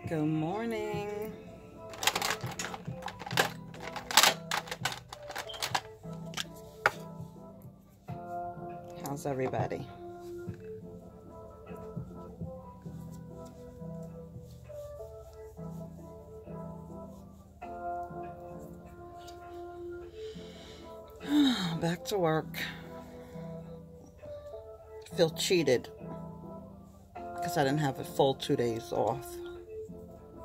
Good morning. How's everybody? Back to work. Feel cheated because I didn't have a full 2 days off.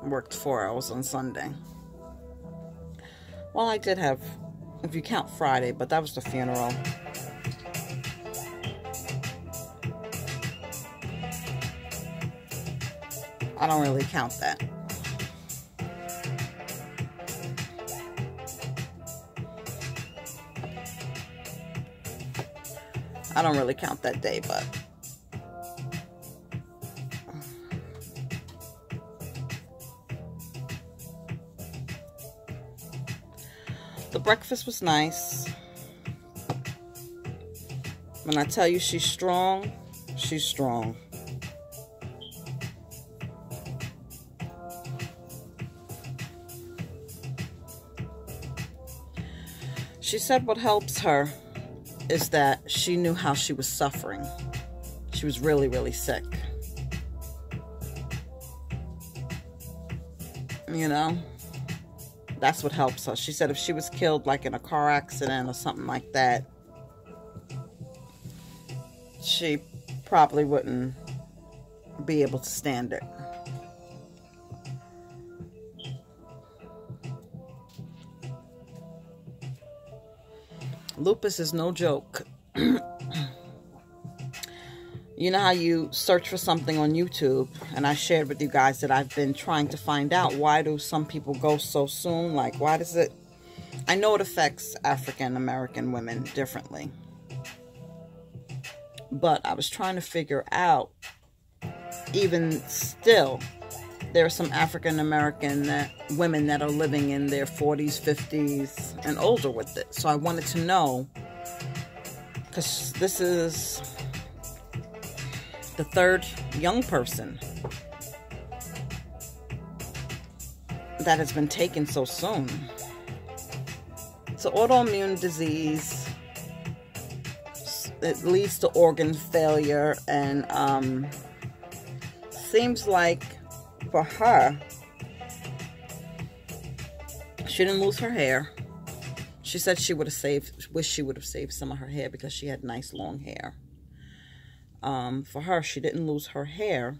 I worked 4 hours on Sunday. Well, I did have, if you count Friday, but that was the funeral. I don't really count that. I don't really count that day, but the breakfast was nice. When I tell you she's strong, she's strong. She said what helps her is that she knew how she was suffering. She was really, really sick. You know? That's what helps her. She said if she was killed like in a car accident or something like that, she probably wouldn't be able to stand it. Lupus is no joke. You know how you search for something on YouTube, and I shared with you guys that I've been trying to find out why do some people go so soon? Like, why does it... I know it affects African American women differently. But I was trying to figure out, even still, there are some African American women that are living in their 40s, 50s, and older with it. So I wanted to know, because this is the third young person that has been taken so soon. It's an autoimmune disease. It leads to organ failure, and seems like for her, she didn't lose her hair. She said she would have wished she would have saved some of her hair because she had nice long hair. For her, she didn't lose her hair.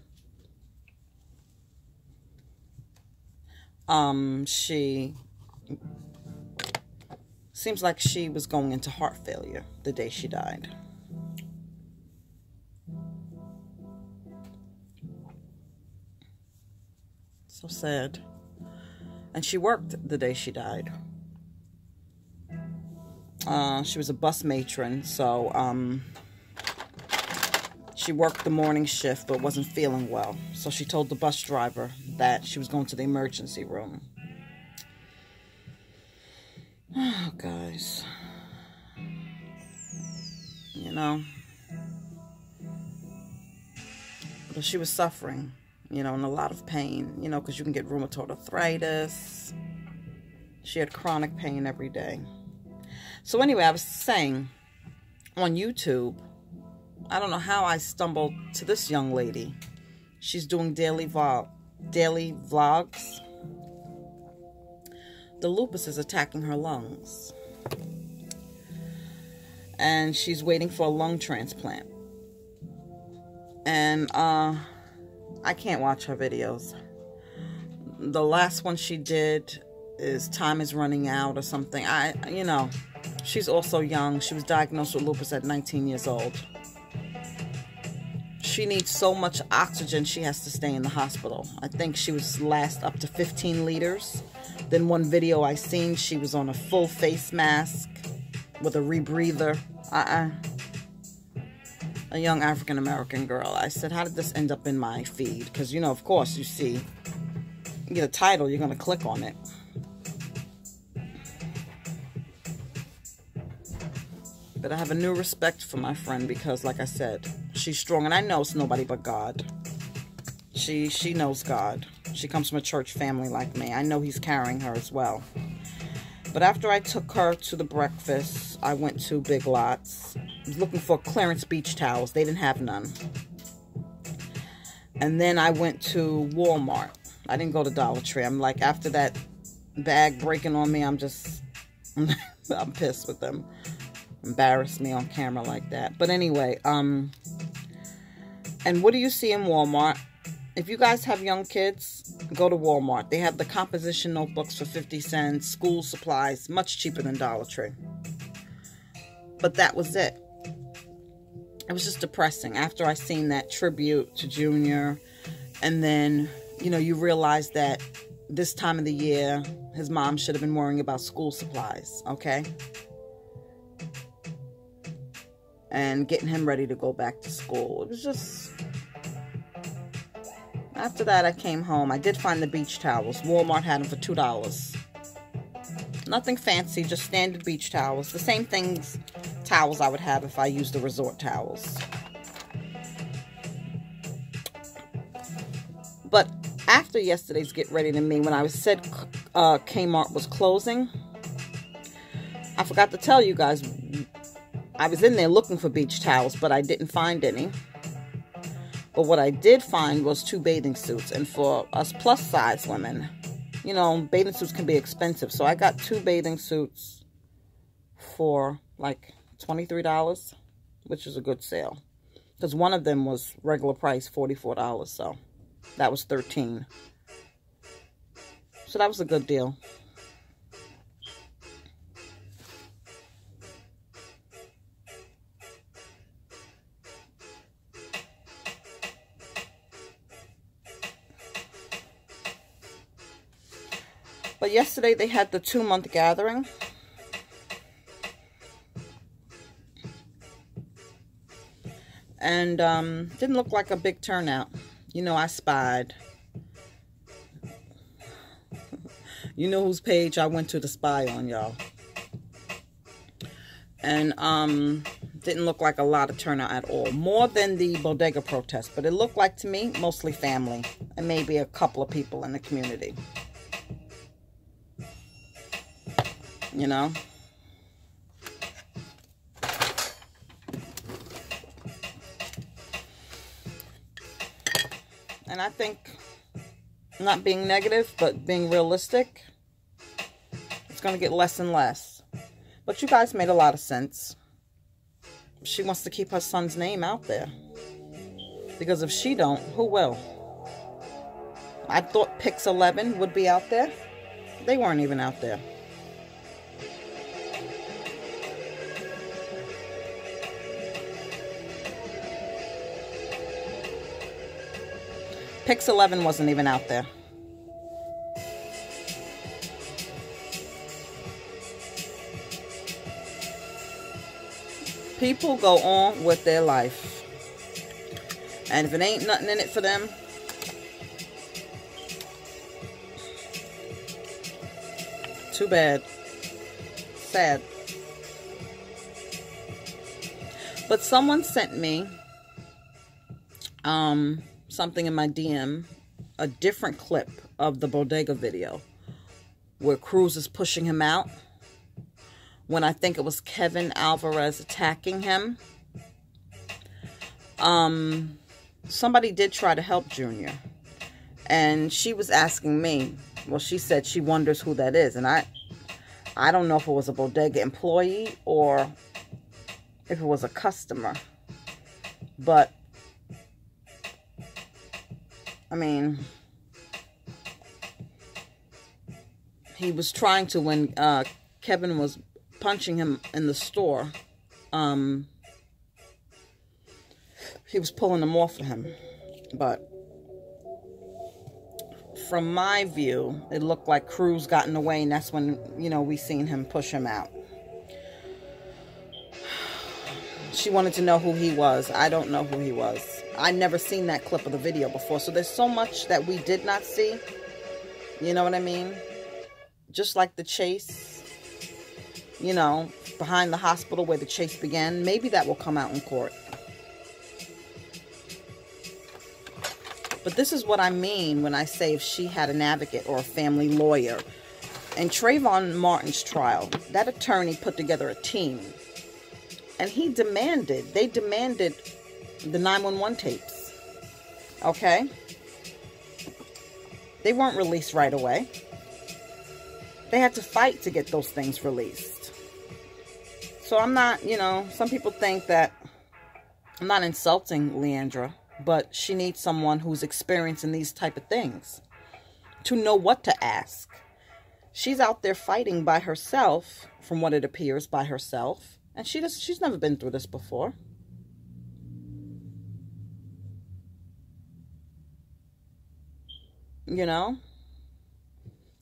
She seems like she was going into heart failure the day she died. So sad. And she worked the day she died. She was a bus matron, so she worked the morning shift but wasn't feeling well. So she told the bus driver that she was going to the emergency room. Oh, guys. You know. But she was suffering. You know, in a lot of pain, you know, because you can get rheumatoid arthritis. She had chronic pain every day. So anyway, I was saying, on YouTube, I don't know how I stumbled to this young lady. She's doing daily vlogs. The lupus is attacking her lungs. And she's waiting for a lung transplant. And, I can't watch her videos. The last one she did is Time Is Running Out or something. You know, she's also young. She was diagnosed with lupus at 19 years old. She needs so much oxygen, she has to stay in the hospital. I think she was last up to 15 liters. Then one video I seen, she was on a full face mask with a rebreather. A young African-American girl. I said, how did this end up in my feed? Because, you know, of course, you see, you get a title, you're going to click on it. But I have a new respect for my friend because, like I said, she's strong. And I know it's nobody but God. She knows God. She comes from a church family like me. I know he's carrying her as well. But after I took her to the breakfast, I went to Big Lots. I was looking for clearance beach towels. They didn't have none. And then I went to Walmart. I didn't go to Dollar Tree. I'm like, after that bag breaking on me, I'm pissed with them. Embarrassed me on camera like that. But anyway, and what do you see in Walmart? If you guys have young kids, go to Walmart. They have the composition notebooks for 50 cents, school supplies, much cheaper than Dollar Tree. But that was it. It was just depressing after I seen that tribute to Junior. And then, you know, you realize that this time of the year, his mom should have been worrying about school supplies, okay? And getting him ready to go back to school. It was just... After that, I came home. I did find the beach towels. Walmart had them for $2. Nothing fancy, just standard beach towels. The same towels I would have if I used the resort towels. But after yesterday's Get Ready to Me, when I said Kmart was closing, I forgot to tell you guys, I was in there looking for beach towels, but I didn't find any. But what I did find was 2 bathing suits. And for us plus size women, you know, bathing suits can be expensive. So I got 2 bathing suits for like $23, which is a good sale. Because one of them was regular price, $44. So that was $13. So that was a good deal. But yesterday they had the 2-month gathering. And didn't look like a big turnout. You know, I spied. You know whose page I went to spy on, y'all. And didn't look like a lot of turnout at all. More than the bodega protest. But it looked like to me mostly family. And maybe a couple of people in the community. You know? And I think, not being negative, but being realistic, it's going to get less and less. But you guys made a lot of sense. She wants to keep her son's name out there. Because if she don't, who will? I thought Pix 11 would be out there. They weren't even out there. Pix 11 wasn't even out there. People go on with their life. And if it ain't nothing in it for them, too bad. Sad. But someone sent me something in my DM, a different clip of the bodega video where Cruz is pushing him out when I think it was Kevin Alvarez attacking him. Somebody did try to help Junior, and she was asking me, well, she said she wonders who that is, and I don't know if it was a bodega employee or if it was a customer, but I mean, he was trying to, when Kevin was punching him in the store, he was pulling him off of him. But from my view, it looked like Cruz got in the way, and that's when, you know, we seen him push him out. She wanted to know who he was. I don't know who he was. I never seen that clip of the video before. So there's so much that we did not see. You know what I mean? Just like the chase, you know, behind the hospital where the chase began. Maybe that will come out in court. But this is what I mean when I say if she had an advocate or a family lawyer. In Trayvon Martin's trial, that attorney put together a team. And they demanded the 911 tapes. Okay? They weren't released right away. They had to fight to get those things released. So I'm not, you know, some people think that I'm not insulting Leandra, but she needs someone who's experienced in these type of things to know what to ask. She's out there fighting by herself, from what it appears, by herself. And she's never been through this before. You know?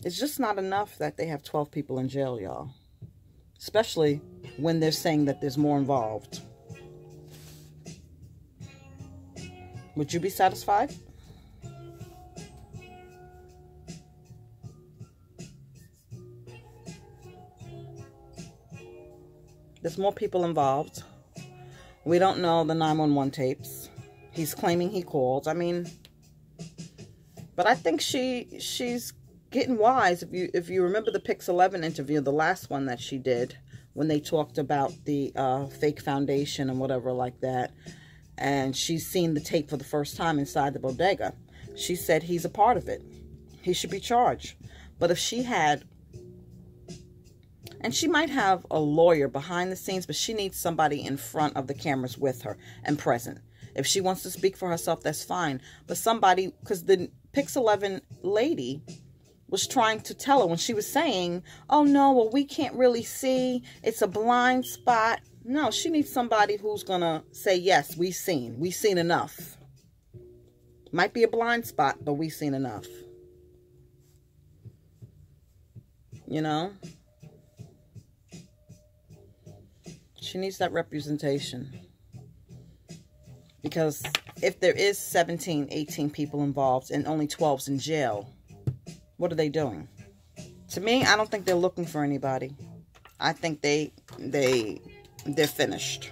It's just not enough that they have 12 people in jail, y'all. Especially when they're saying that there's more involved. Would you be satisfied? There's more people involved. We don't know the 911 tapes. He's claiming he called. I mean, but I think she's getting wise. If you remember the Pix 11 interview, the last one that she did, when they talked about the fake foundation and whatever like that, and she's seen the tape for the first time inside the bodega, she said he's a part of it. He should be charged. But if she had, and she might have a lawyer behind the scenes, but she needs somebody in front of the cameras with her and present. If she wants to speak for herself, that's fine. But somebody, because the Pix 11 lady was trying to tell her when she was saying, oh no, well, we can't really see. It's a blind spot. No, she needs somebody who's going to say, yes, we've seen enough. Might be a blind spot, but we've seen enough. You know? She needs that representation. Because if there is 17, 18 people involved and only 12's in jail, what are they doing? To me, I don't think they're looking for anybody. I think they're finished.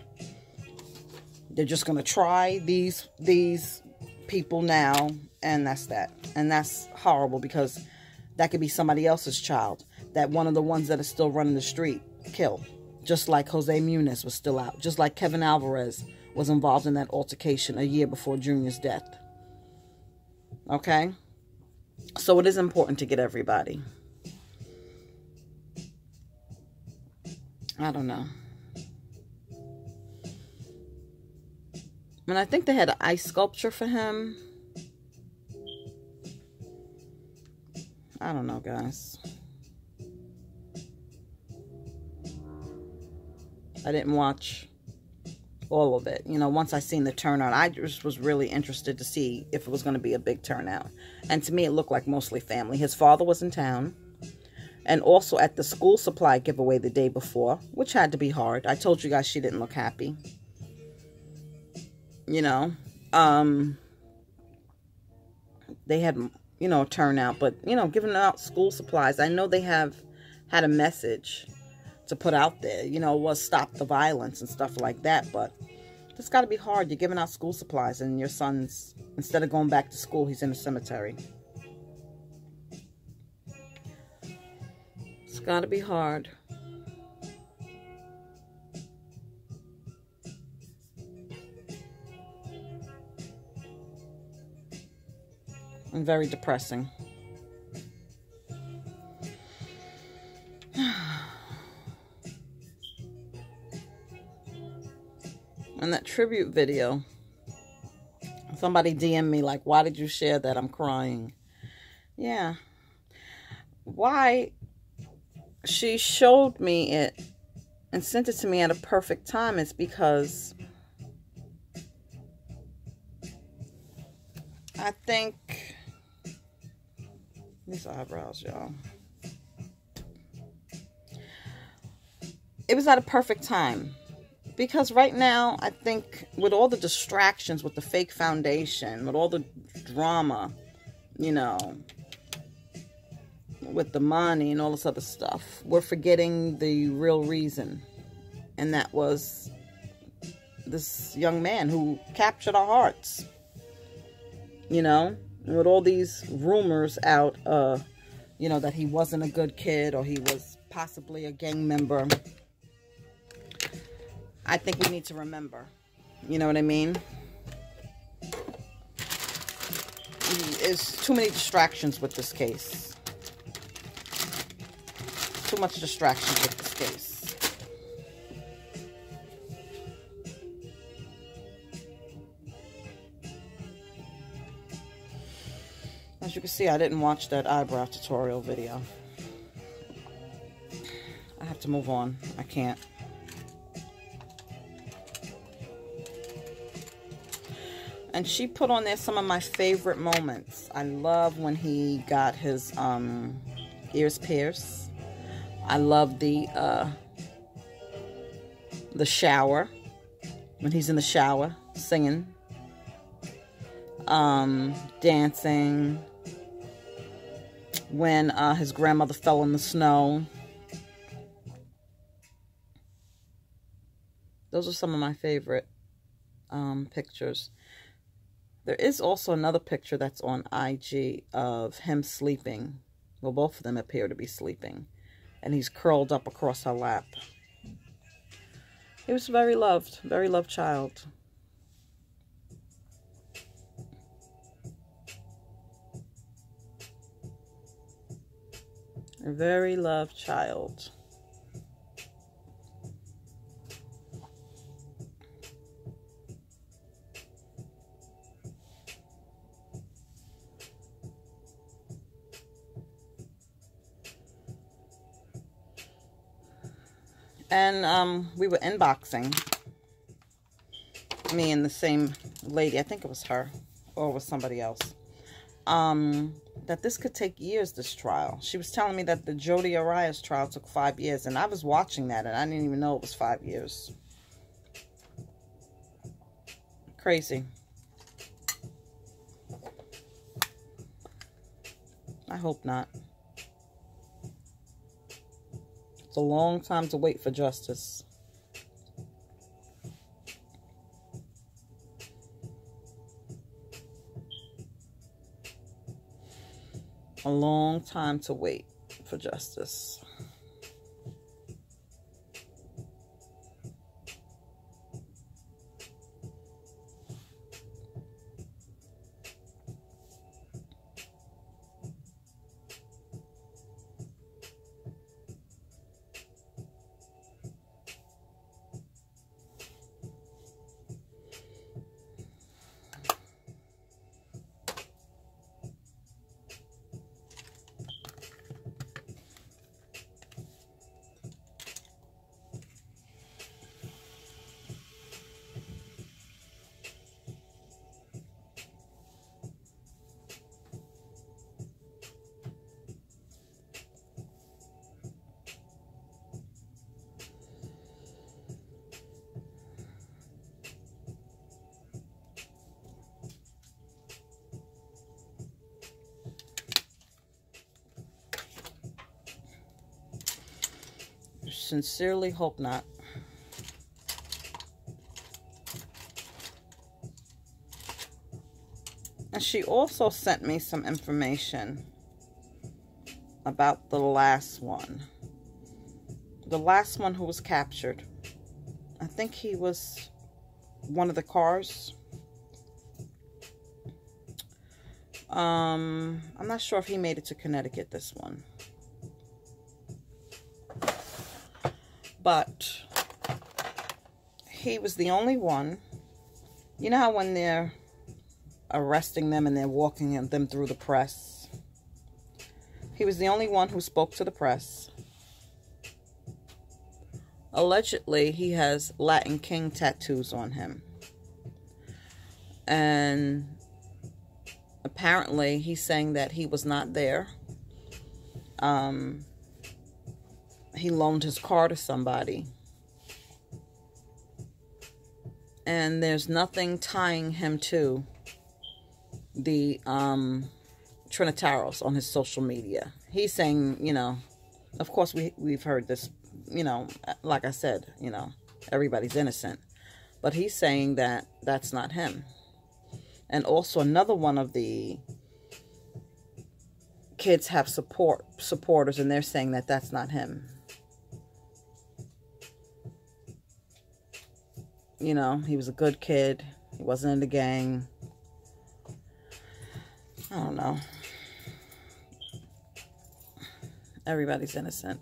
They're just going to try these people now, and that's that. And that's horrible, because that could be somebody else's child. That one of the ones that are still running the street kill. Just like Jose Muniz was still out. Just like Kevin Alvarez was involved in that altercation a year before Junior's death. Okay? So it is important to get everybody. I don't know. And I think they had an ice sculpture for him. I don't know, guys. I didn't watch all of it. You know, once I seen the turnout, I just was really interested to see if it was going to be a big turnout. And to me, it looked like mostly family. His father was in town. And also at the school supply giveaway the day before, which had to be hard. I told you guys she didn't look happy. You know, they had, you know, a turnout. But, you know, giving out school supplies, I know they have had a message to put out there, you know, was stop the violence and stuff like that. But it's got to be hard. You're giving out school supplies and your son's, instead of going back to school, he's in a cemetery. It's got to be hard. And very depressing. And that tribute video, somebody DM'd me like, why did you share that? I'm crying. Yeah. Why? She showed me it and sent it to me at a perfect time. It's because I think these eyebrows, y'all. It was at a perfect time. Because right now, I think with all the distractions, with the fake foundation, with all the drama, you know, with the money and all this other stuff, we're forgetting the real reason. And that was this young man who captured our hearts. you know, with all these rumors out, you know, that he wasn't a good kid or he was possibly a gang member. I think we need to remember, you know what I mean? There's too many distractions with this case. Too much distractions with this case. As you can see, I didn't watch that eyebrow tutorial video. I have to move on. I can't. And she put on there some of my favorite moments. I love when he got his ears pierced. I love the shower. When he's in the shower singing. Dancing. When his grandmother fell in the snow. Those are some of my favorite pictures. There is also another picture that's on IG of him sleeping. Well, both of them appear to be sleeping. And he's curled up across her lap. He was very loved child. A very loved child. And we were inboxing, me and the same lady, I think it was her, or it was somebody else, that this could take years, this trial. She was telling me that the Jodi Arias trial took 5 years, and I was watching that, and I didn't even know it was 5 years. Crazy. I hope not. It's a long time to wait for justice. A long time to wait for justice. Sincerely hope not. And she also sent me some information about the last one. The last one who was captured. I think he was one of the cars. I'm not sure if he made it to Connecticut, this one. But he was the only one. You know how when they're arresting them and they're walking them through the press? He was the only one who spoke to the press. Allegedly, he has Latin King tattoos on him. And apparently, he's saying that he was not there. He loaned his car to somebody. And there's nothing tying him to the Trinitaros on his social media. He's saying, you know, of course we've heard this, you know, like I said, you know, everybody's innocent. But he's saying that that's not him. And also another one of the kids have supporters, and they're saying that that's not him. You know, he was a good kid. He wasn't in the gang. I don't know. Everybody's innocent.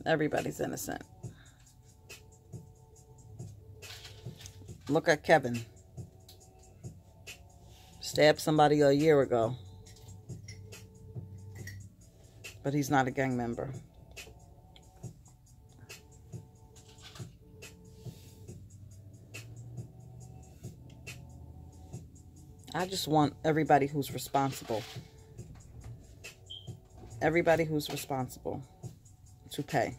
Everybody's innocent. Look at Kevin. Stabbed somebody a year ago. But he's not a gang member. I just want everybody who's responsible to pay.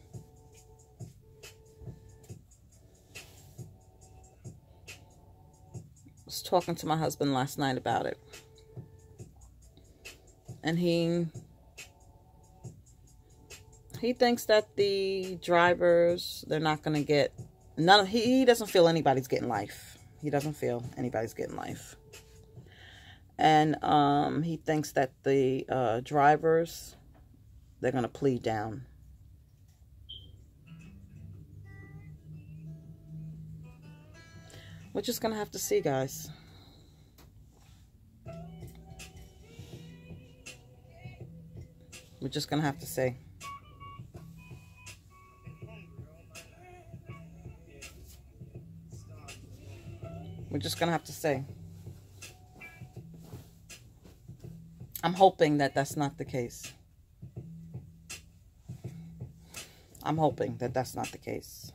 I was talking to my husband last night about it. And he thinks that the drivers, they're not going to get, he doesn't feel anybody's getting life. He doesn't feel anybody's getting life. And he thinks that the drivers, they're going to plead down. We're just going to have to see, guys. We're just going to have to see. We're just going to have to see. I'm hoping that that's not the case. I'm hoping that that's not the case.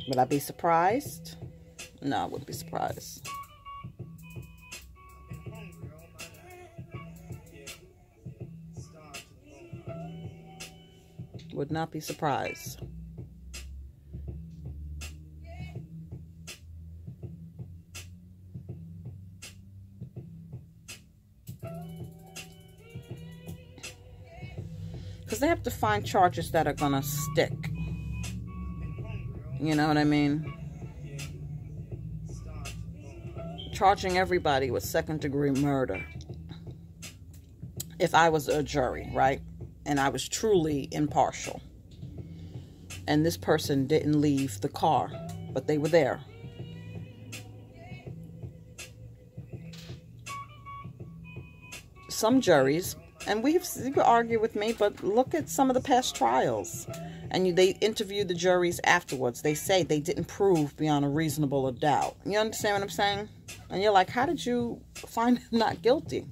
Would I be surprised? No, I wouldn't be surprised. Would not be surprised. Because they have to find charges that are going to stick. You know what I mean? Charging everybody with second-degree murder. If I was a jury, right? And I was truly impartial. And this person didn't leave the car, but they were there. Some juries, and you could argue with me, but look at some of the past trials. And they interview the juries afterwards. They say they didn't prove beyond a reasonable doubt. You understand what I'm saying? And you're like, how did you find him not guilty?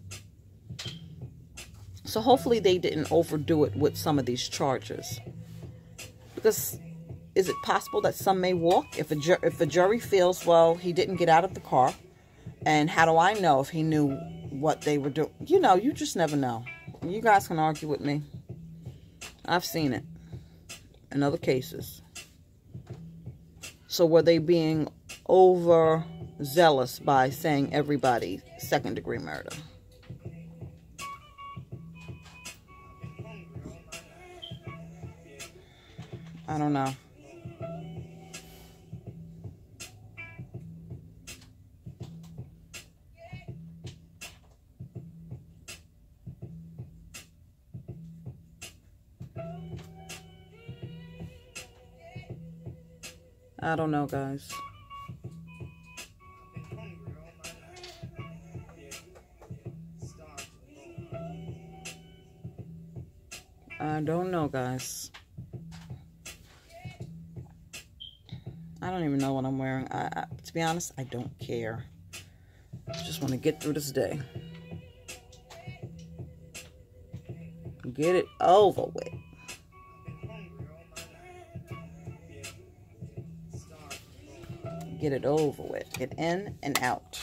So hopefully they didn't overdo it with some of these charges. Because is it possible that some may walk? If a jury feels, well, he didn't get out of the car. And how do I know if he knew what they were doing? You know, you just never know. You guys can argue with me. I've seen it in other cases. So were they being overzealous by saying everybody second-degree murder? I don't know. I don't know, guys. I don't know, guys. I don't even know what I'm wearing. To be honest, I don't care. I just want to get through this day. Get it over with. Get it over with. Get in and out.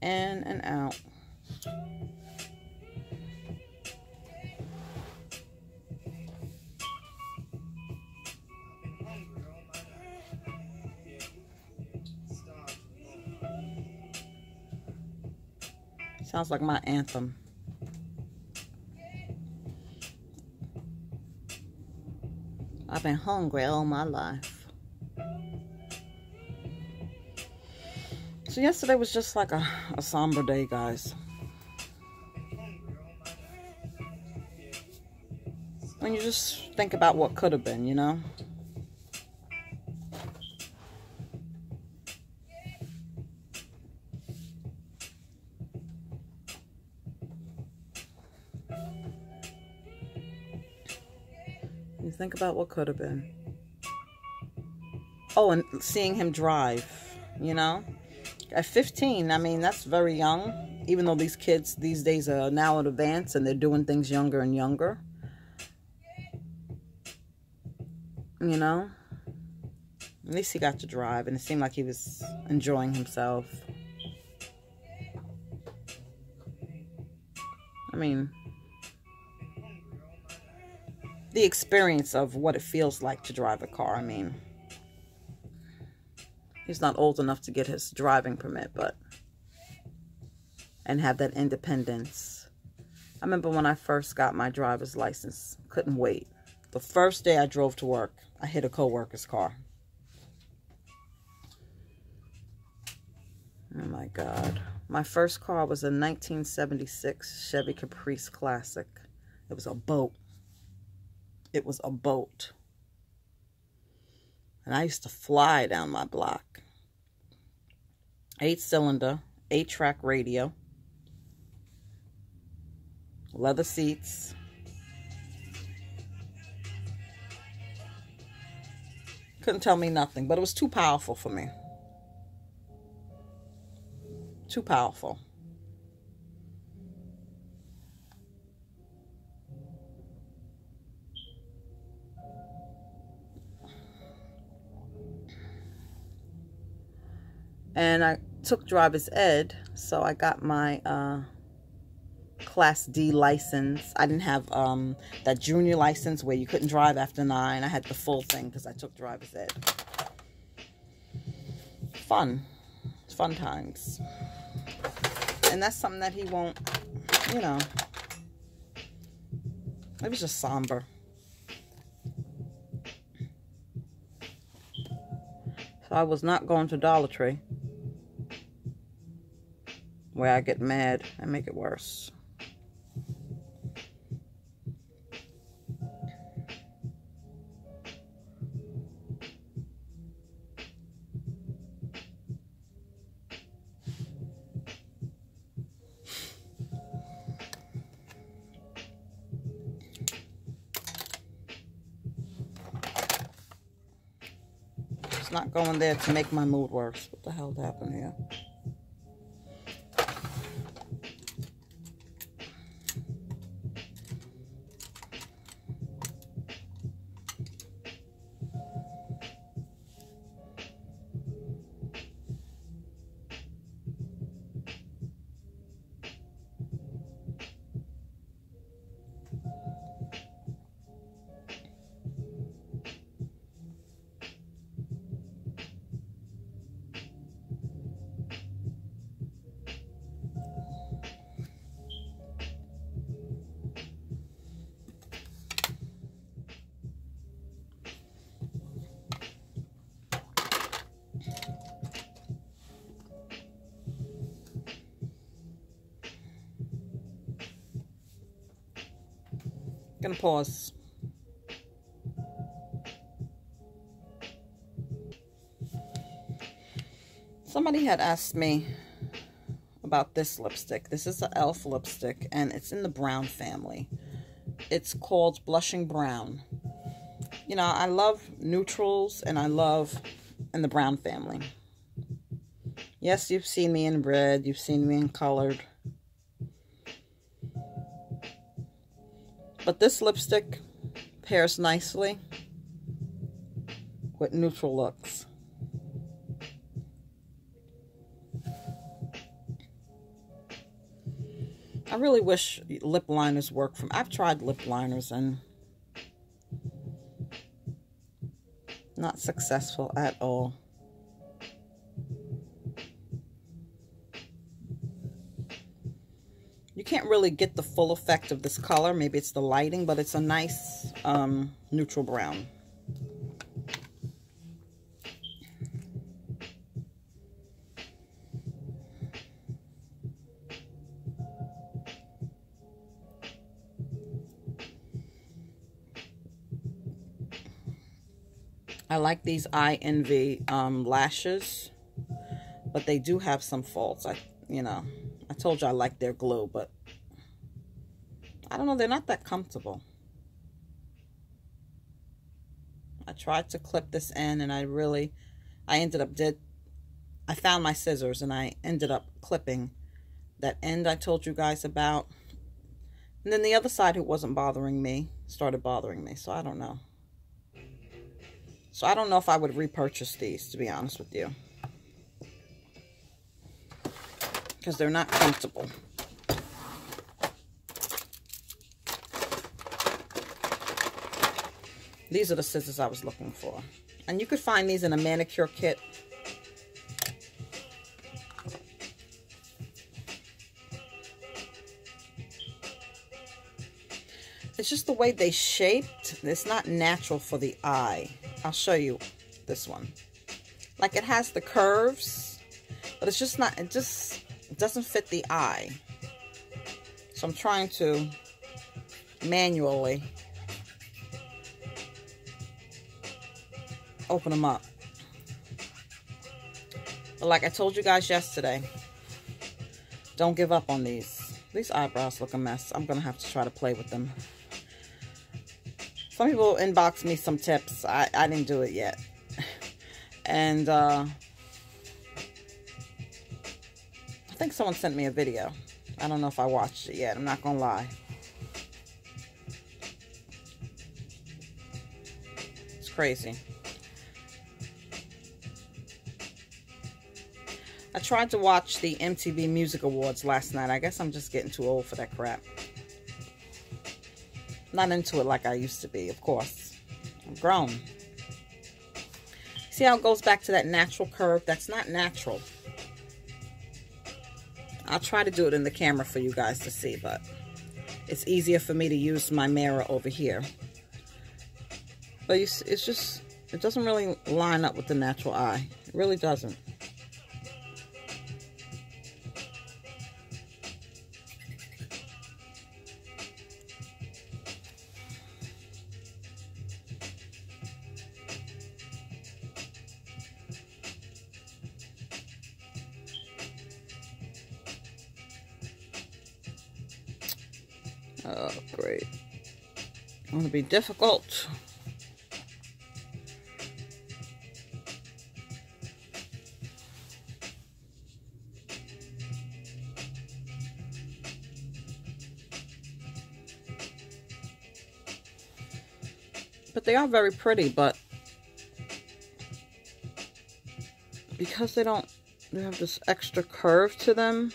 In and out. Sounds like my anthem. I've been hungry all my life. So yesterday was just like a somber day, guys. When you just think about what could have been, you know? You think about what could have been. Oh, and seeing him drive, you know? At 15, I mean, that's very young. Even though these kids these days are now in advance and they're doing things younger and younger. You know? At least he got to drive, and it seemed like he was enjoying himself. I mean, the experience of what it feels like to drive a car. I mean, he's not old enough to get his driving permit, and have that independence. I remember when I first got my driver's license, couldn't wait. The first day I drove to work, I hit a coworker's car. Oh my God. My first car was a 1976 Chevy Caprice Classic. It was a boat. It was a boat. And I used to fly down my block. 8-cylinder, 8-track radio. Leather seats. Couldn't tell me nothing, but it was too powerful for me. Too powerful. And I took driver's ed, so I got my Class D license. I didn't have that junior license where you couldn't drive after 9. I had the full thing because I took driver's ed. Fun. Fun times. And that's something that he won't, you know. It was just somber. So I was not going to Dollar Tree, where I get mad and make it worse. It's not going there to make my mood worse. What the hell happened here? Gonna pause. Somebody had asked me about this lipstick. This is an e.l.f. lipstick, and it's in the brown family. It's called Blushing Brown. You know, I love neutrals, and I love in the brown family. Yes, you've seen me in red. You've seen me in colored. But this lipstick pairs nicely with neutral looks. I really wish lip liners work from. I've tried lip liners and not successful at all. You can't really get the full effect of this color. Maybe it's the lighting, but it's a nice neutral brown. I like these I Envy lashes, but they do have some faults. I told you I like their glue, but I don't know, they're not that comfortable. I tried to clip this in, and I found my scissors, and I ended up clipping that end I told you guys about. And then the other side, who wasn't bothering me, started bothering me. So I don't know. So I don't know if I would repurchase these, to be honest with you, because they're not comfortable. These are the scissors I was looking for. And you could find these in a manicure kit. It's just the way they shaped. It's not natural for the eye. I'll show you this one. Like, it has the curves, but it's just not, it doesn't fit the eye. So I'm trying to manually open them up. But like I told you guys yesterday, don't give up on these. These eyebrows look a mess. I'm going to have to try to play with them. Some people inbox me some tips. I didn't do it yet. And I think someone sent me a video. I don't know if I watched it yet. I'm not going to lie. It's crazy. I tried to watch the MTV Music Awards last night. I guess I'm just getting too old for that crap. Not into it like I used to be, of course. I'm grown. See how it goes back to that natural curve? That's not natural. I'll try to do it in the camera for you guys to see, but it's easier for me to use my mirror over here. But it's just, it doesn't really line up with the natural eye. It really doesn't. Oh, great. It's going to be difficult. But they are very pretty, but because they have this extra curve to them,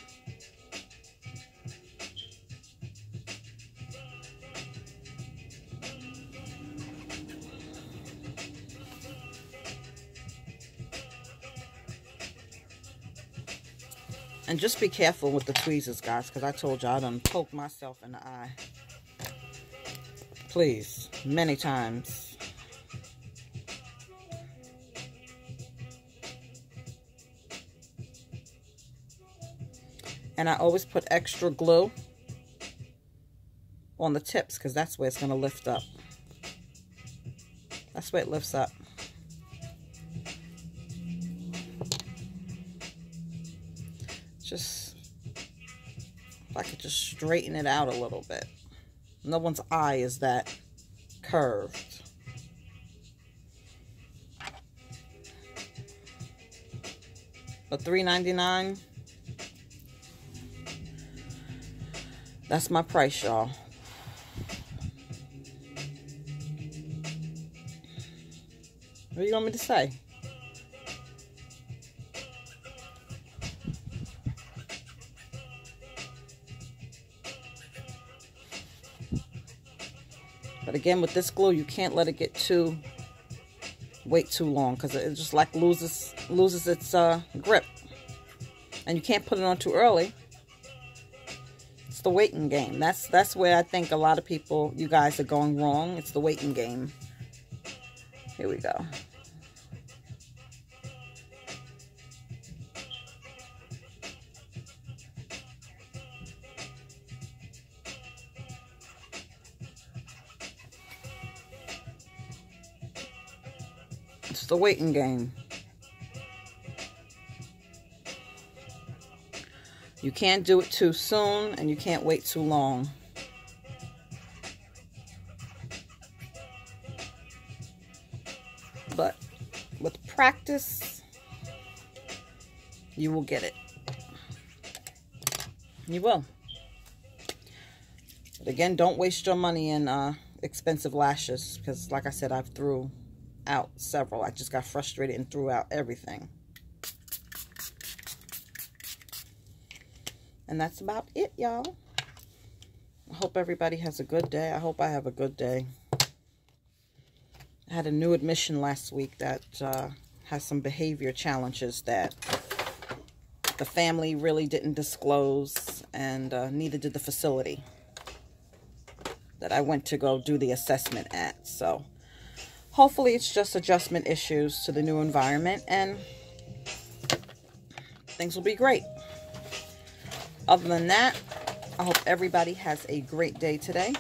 and just be careful with the tweezers, guys, because I told you I done poked myself in the eye. Please, many times. And I always put extra glue on the tips, because that's where it's going to lift up. That's where it lifts up. Just, if I could just straighten it out a little bit. No one's eye is that curved. But $3.99, that's my price, y'all. What do you want me to say? But again, with this glue, you can't let it get wait too long, because it just like loses its grip. And you can't put it on too early. It's the waiting game. That's where I think a lot of people, you guys, are going wrong. It's the waiting game. Here we go. It's the waiting game. You can't do it too soon, and you can't wait too long. But with practice, you will get it. You will. But again, don't waste your money in expensive lashes, because like I said, I've threw out several. I just got frustrated and threw out everything. And that's about it, y'all. I hope everybody has a good day. I hope I have a good day. I had a new admission last week that has some behavior challenges that the family really didn't disclose, and neither did the facility that I went to go do the assessment at. So hopefully it's just adjustment issues to the new environment, and things will be great. Other than that, I hope everybody has a great day today.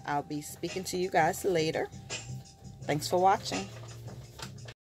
I'll be speaking to you guys later. Thanks for watching.